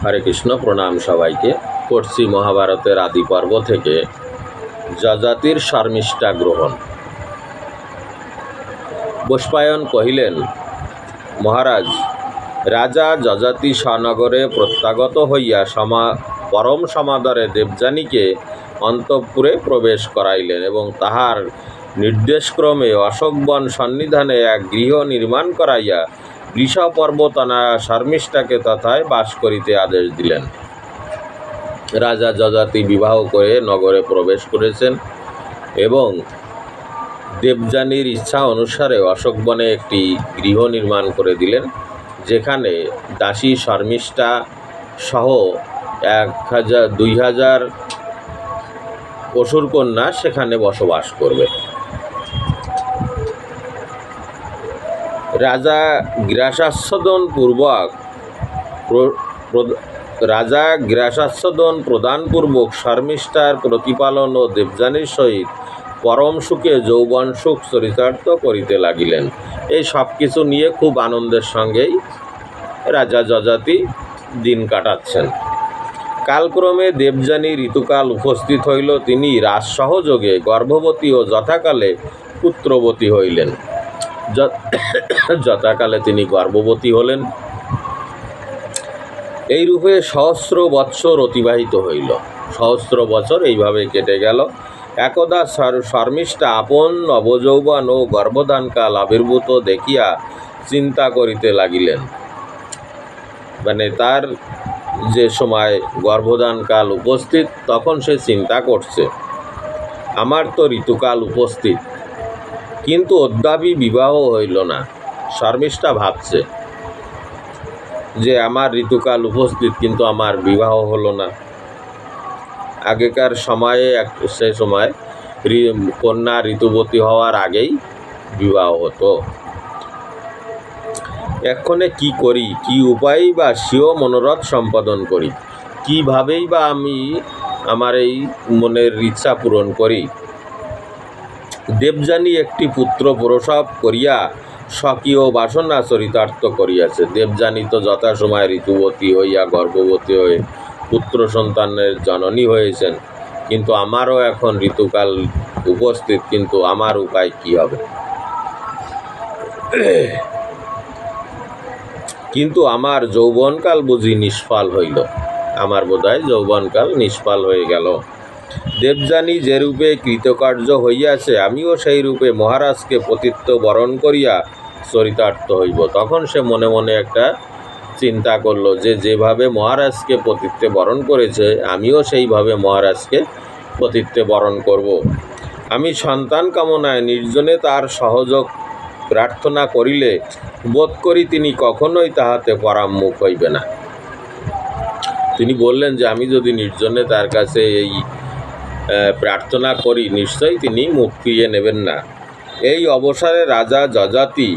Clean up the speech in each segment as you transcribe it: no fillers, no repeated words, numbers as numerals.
হরে কৃষ্ণ, প্রণাম সবাইকে। পড়ছি মহাভারতের আদি পর্ব থেকে যযাতির শর্মিষ্ঠা গ্রহণ। বৈশম্পায়ন কহিলেন, মহারাজ, রাজা যযাতি স্বনগরে প্রত্যাগত হইয়া পরম সমাদরে দেবযানীকে অন্তঃপুরে প্রবেশ করাইলেন এবং তাহার নির্দেশক্রমে অশোকবন সন্নিধানে এক গৃহ নির্মাণ করাইয়া বৃষপর্বতনা শর্মিষ্ঠাকে তথায় বাস করিতে আদেশ দিলেন। রাজা যযাতি বিবাহ করে নগরে প্রবেশ করেছেন এবং দেবযানীর ইচ্ছা অনুসারে অশোকবনে একটি গৃহ নির্মাণ করে দিলেন, যেখানে দাসী শর্মিষ্ঠা সহ 2000 অসুরকন্যা সেখানে বসবাস করবে। রাজা গ্রাসাস্বাদন প্রদানপূর্বক শর্মিষ্ঠার প্রতিপালন ও দেবযানীর সহিত পরম সুখে যৌবন সুখ চরিতার্থ করিতে লাগিলেন। এই সব কিছু নিয়ে খুব আনন্দের সঙ্গেই রাজা যযাতি দিন কাটাচ্ছেন। কালক্রমে দেবযানী ঋতুকাল উপস্থিত হইল। তিনি রাজসহযোগে গর্ভবতী ও যথাকালে পুত্রবতী হইলেন। যথাকালে তিনি গর্ভবতী হলেন। এইরূপে সহস্র বৎসর অতিবাহিত হইল। সহস্র বছর এইভাবে কেটে গেল। একদা শর্মিষ্ঠা আপন নবযৌবন ও গর্ভধানকাল আবির্ভূত দেখিয়া চিন্তা করিতে লাগিলেন। মানে তার যে সময় গর্ভধানকাল উপস্থিত, তখন সে চিন্তা করছে, আমার তো ঋতুকাল উপস্থিত, কিন্তু অদ্যাপি বিবাহ হইল না। শর্মিষ্ঠা ভাবছে যে আমার ঋতুকাল উপস্থিত, কিন্তু আমার বিবাহ হলো না। আগেকার সময়ে সে সময় কন্যা ঋতুবতী হওয়ার আগেই বিবাহ হতো। এক্ষণে কি করি, কি উপায় বা স্বীয় মনোরথ সম্পাদন করি, কিভাবেই বা আমি আমার এই মনের ইচ্ছা পূরণ করি। দেবযানী একটি পুত্র প্রসব করিয়া স্বকীয় বাসনা চরিতার্থ করিয়াছে। দেবযানী তো যথাসময় ঋতুবতী হইয়া গর্ভবতী হয়ে পুত্র সন্তানের জননী হয়েছেন, কিন্তু আমারও এখন ঋতুকাল উপস্থিত, কিন্তু আমার উপায় কি হবে? কিন্তু আমার যৌবনকাল বুঝি নিষ্ফল হইল। আমার বোধহয় যৌবনকাল নিষ্ফল হয়ে গেল। দেবযানী যে রূপে কৃতকার্য হইয়াছে, আমিও সেই রূপে মহারাজকে পতিত্ব বরণ করিয়া চরিতার্থ হইব। তখন সে মনে মনে একটা চিন্তা করল যে যেভাবে মহারাজকে পতিত্বে বরণ করেছে, আমিও সেইভাবে মহারাজকে পতিত্বে বরণ করব। আমি সন্তান কামনায় নির্জনে তার সহযোগ প্রার্থনা করিলে বোধ করি তিনি কখনোই তাহাতে পরাঙ্মুখ হইবে না। তিনি বললেন যে আমি যদি নির্জনে তার কাছে এই প্রার্থনা করি, নিশ্চয়ই তিনি মুখ ফিরিয়ে নেবেন না। এই অবসরে রাজা যযাতি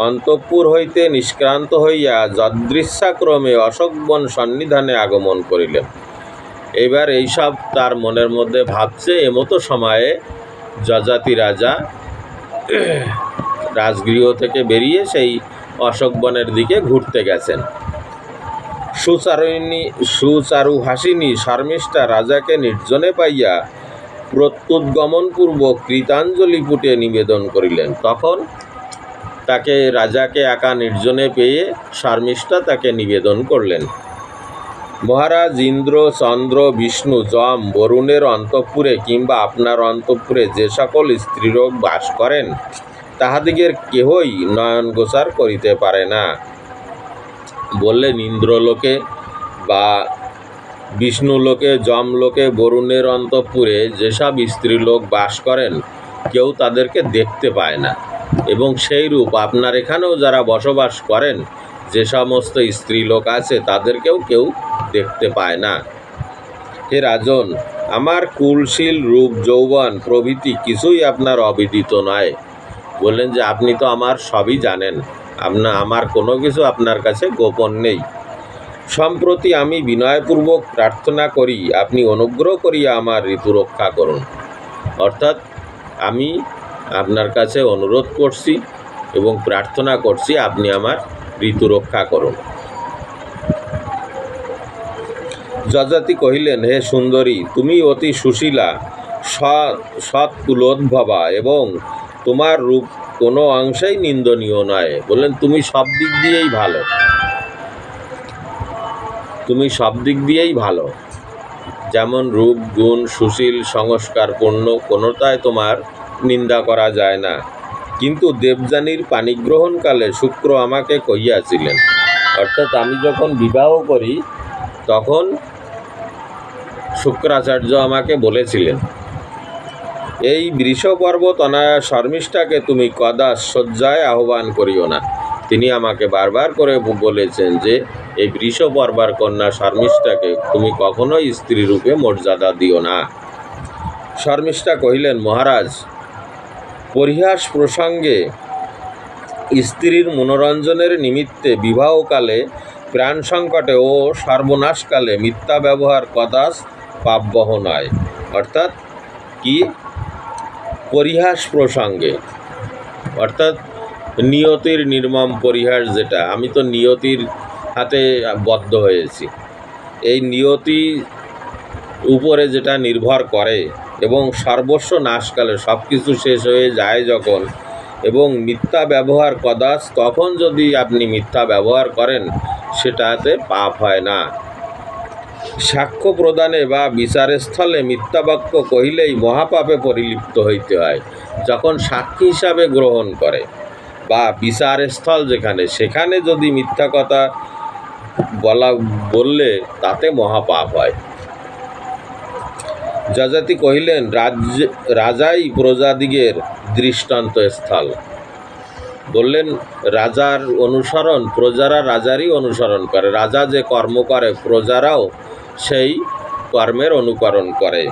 অন্তঃপুর হইতে নিষ্ক্রান্ত হইয়া যদৃচ্ছাক্রমে অশোকবন সন্নিধানে আগমন করিলেন। এবার এইসব তার মনের মধ্যে ভাবছে। এমতো সময়ে যযাতি রাজা রাজগৃহ থেকে বেরিয়ে সেই অশোকবনের দিকে ঘুরতে গেছেন। সুচারুহাসিনী শর্মিষ্ঠা রাজাকে নির্জনে পাইয়া প্রত্যুৎগমনপূর্বক কৃতাঞ্জলি পুটে নিবেদন করিলেন। তখন তাকে রাজাকে একা নির্জনে পেয়ে শর্মিষ্ঠা তাকে নিবেদন করলেন, মহারাজ, ইন্দ্র, চন্দ্র, বিষ্ণু, যম, বরুণের অন্তঃপুরে কিংবা আপনার অন্তঃপুরে যে সকল স্ত্রীলোক বাস করেন, তাহাদিগের কেহই নয়ন গোচার করিতে পারে না। বললেন, ইন্দ্রলোকে বা বিষ্ণুলোকে, যমলোকে, বরুণের অন্তঃপুরে যেসব স্ত্রীলোক বাস করেন, কেউ তাদেরকে দেখতে পায় না। এবং সেই রূপ আপনার এখানেও যারা বসবাস করেন, যে সমস্ত স্ত্রীলোক আছে, তাদেরকেও কেউ দেখতে পায় না। হে রাজন, আমার কুলশীল রূপ, যৌবন প্রভৃতি কিছুই আপনার অবিদিত নয়। বললেন যে আপনি তো আমার সবই জানেন, আমার কোনো কিছু আপনার কাছে গোপন নেই। সম্প্রতি আমি বিনয়পূর্বক প্রার্থনা করি, আপনি অনুগ্রহ করিয়া আমার ঋতু রক্ষা করুন। অর্থাৎ আমি আপনার কাছে অনুরোধ করছি এবং প্রার্থনা করছি, আপনি আমার ঋতু রক্ষা করুন। যযাতি কহিলেন, হে সুন্দরী, তুমি অতি সুশীলা, সৎ কুলোদ্ভবা এবং তোমার রূপ কোনো অংশেই নিন্দনীয় নয়। বললেন তুমি সব দিক দিয়েই ভালো, তুমি সব দিক দিয়েই ভালো, যেমন রূপ, গুণ, সুশীল, সংস্কারপূর্ণ, কোনোটায় তোমার নিন্দা করা যায় না। কিন্তু দেবযানীর পাণিগ্রহণকালে শুক্র আমাকে কহিয়াছিলেন, অর্থাৎ আমি যখন বিবাহ করি তখন শুক্রাচার্য আমাকে বলেছিলেন, এই বৃষ পর্বত অনায়া শর্মিষ্ঠাকে তুমি কদাচ শয্যায় আহ্বান করিও না। তিনি আমাকে বারবার করে বলেছেন যে এই বৃষ পর্বার কন্যা শর্মিষ্ঠাকে তুমি কখনোই স্ত্রী রূপে মর্যাদা দিও না। শর্মিষ্ঠা কহিলেন, মহারাজ, পরিহাস প্রসঙ্গে স্ত্রীর মনোরঞ্জনের নিমিত্তে বিবাহকালে, প্রাণ সংকটে ও সর্বনাশকালে মিথ্যা ব্যবহার কদাচ পাপবহ নয়। অর্থাৎ কি? পরিহাস প্রসঙ্গে, অর্থাৎ নিয়তির নির্মম পরিহাস, যেটা আমি তো নিয়তির হাতে বদ্ধ হয়েছি, এই নিয়তি উপরে যেটা নির্ভর করে এবং সর্বস্ব নাশকালে সব কিছু শেষ হয়ে যায় যখন, এবং মিথ্যা ব্যবহার কদাচ, তখন যদি আপনি মিথ্যা ব্যবহার করেন সেটাতে পাপ হয় না। সাক্ষ্য প্রদানে বা বিচারের স্থলে মিথ্যা বাক্য কহিলেই মহাপাপে পরিলিপ্ত হইতে হয়। যখন সাক্ষী হিসাবে গ্রহণ করে বা বিচারের স্থল যেখানে, সেখানে যদি মিথ্যা কথা বললে তাতে মহাপাপ হয়। যযাতি কহিলেন, রাজাই প্রজাদিগের দৃষ্টান্ত স্থল। বললেন রাজার অনুসরণ, প্রজারা রাজারই অনুসরণ করে। রাজা যে কর্ম করে প্রজারাও সেই কর্মের অনুকরণ করে।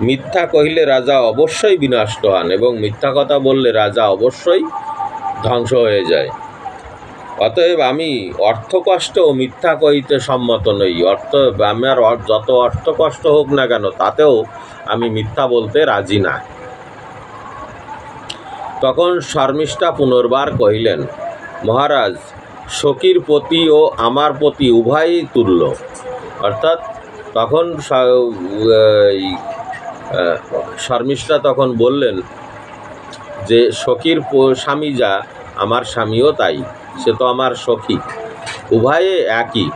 মিথ্যা কহিলে রাজা অবশ্যই বিনষ্ট হন এবং মিথ্যা কথা বললে রাজা অবশ্যই ধ্বংস হয়ে যায়। অতএব আমি অর্থকষ্ট ও মিথ্যা কহিতে সম্মত নই। আমার যত অর্থকষ্ট হোক না কেন তাতেও আমি মিথ্যা বলতে রাজি না। তখন শর্মিষ্ঠা পুনর্বার কহিলেন, মহারাজ, সখীর প্রতি ও আমার প্রতি উভয়ই তুল্য। অর্থাৎ তখন শর্মিষ্ঠা তখন বললেন যে সখীর স্বামী যা, আমার স্বামীও তাই, সে তো আমার সখী, উভয়ে একই,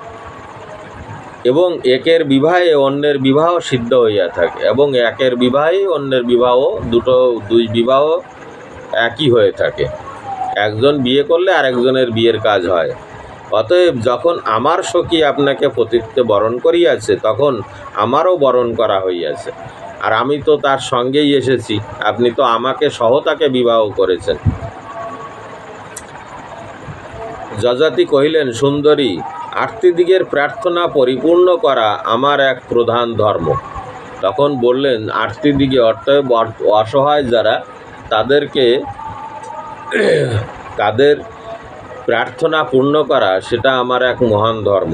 এবং একের বিবাহে অন্যের বিবাহ সিদ্ধ হইয়া থাকে, এবং একের বিবাহে অন্যের বিবাহ, দুই বিবাহ একই হয়ে থাকে। একজন বিয়ে করলে আরেকজনের বিয়ের কাজ হয়। অতএব যখন আমার সখী আপনাকে পতিত্বে বরণ করিয়াছে তখন আমারও বরণ করা হইয়াছে, আর আমি তো তার সঙ্গেই এসেছি। আপনি তো আমাকে সহ তাকে বিবাহ করেছেন। যযাতি কহিলেন, সুন্দরী, আর্তিদিগের প্রার্থনা পরিপূর্ণ করা আমার এক প্রধান ধর্ম। তখন বললেন, আর্তিদিগে অর্থাৎ অসহায় যারা, তাদের প্রার্থনা পূর্ণ করা সেটা আমার এক মহান ধর্ম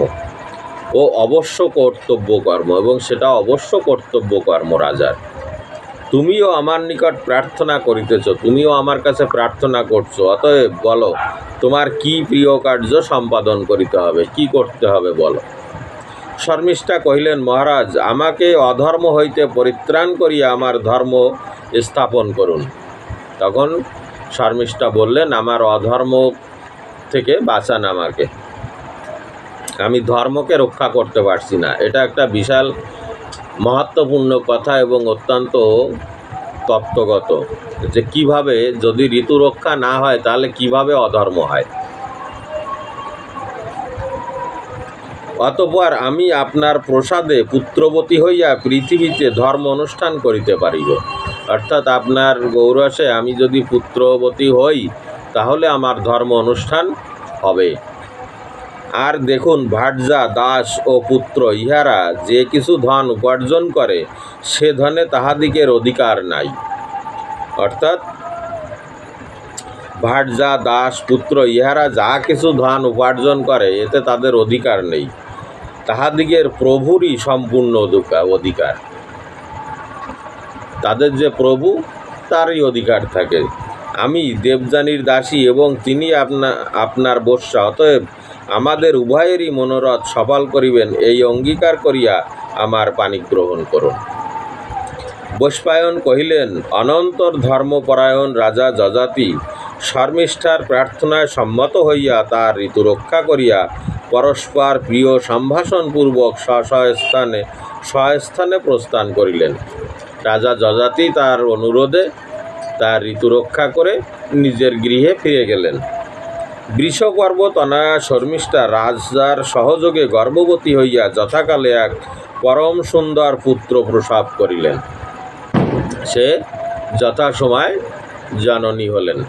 ও অবশ্য কর্তব্য কর্ম, এবং সেটা অবশ্য কর্তব্য কর্ম রাজার। তুমিও আমার নিকট প্রার্থনা করিতেছ, তুমিও আমার কাছে প্রার্থনা করছো। অতএব বলো, তোমার কি প্রিয় কার্য সম্পাদন করিতে হবে, কি করতে হবে বলো। শর্মিষ্ঠা কহিলেন, মহারাজ, আমাকে অধর্ম হইতে পরিত্রাণ করিয়া আমার ধর্ম স্থাপন করুন। তখন শর্মিষ্ঠা বললেন, আমার অধর্ম থেকে বাঁচান আমাকে, আমি ধর্মকে রক্ষা করতে পারছি না। এটা একটা বিশাল মহত্বপূর্ণ কথা এবং অত্যন্ত তত্ত্বগত, যে কিভাবে যদি ঋতু রক্ষা না হয় তাহলে কিভাবে অধর্ম হয়। অতঃপর আমি আপনার প্রসাদে পুত্রবতী হইয়া পৃথিবীতে ধর্ম অনুষ্ঠান করিতে পারিব। অর্থাৎ আপনার গৌরসে আমি যদি পুত্রবতী হই তাহলে আমার ধর্ম অনুষ্ঠান হবে। আর দেখুন, ভার্যা, দাস ও পুত্র ইহারা যে কিছু ধন উপার্জন করে সে ধনে তাহাদিগের অধিকার নাই। অর্থাৎ ভার্যা, দাস, পুত্র ইহারা যা কিছু ধন উপার্জন করে এতে তাদের অধিকার নেই, তাহাদিগের প্রভুরই সম্পূর্ণ অধিকার। তাদের যে প্রভু তারই অধিকার থাকে। আমি দেবযানীর দাসী এবং তিনি আপনার বশ্যা। অতএব আমাদের উভয়েরই মনোরথ সফল করিবেন, এই অঙ্গীকার করিয়া আমার পানি গ্রহণ করুন। বৈশম্পায়ন কহিলেন, অনন্তর ধর্মপরায়ণ রাজা যযাতি শর্মিষ্ঠার প্রার্থনায় সম্মত হইয়া তার ঋতু রক্ষা করিয়া পরস্পর প্রিয় সম্ভাষণপূর্বক স্বস্থানে প্রস্থান করিলেন। রাজা যযাতি তার অনুরোধে তার ঋতু রক্ষা করে নিজের গৃহে ফিরে গেলেন। বৃষগর্ভ তনয়া শর্মিষ্ঠা রাজার সহযোগে গর্ভবতী হইয়া যথাকালে এক পরম সুন্দর পুত্র প্রসব করিলেন। সে যথাসময় জননী হলেন,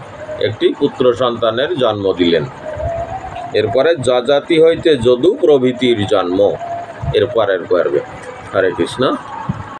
একটি পুত্র সন্তানের জন্ম দিলেন। এরপরে যযাতি হইতে যদু প্রভৃতির জন্ম এর পরের পর্বে। হরে কৃষ্ণ।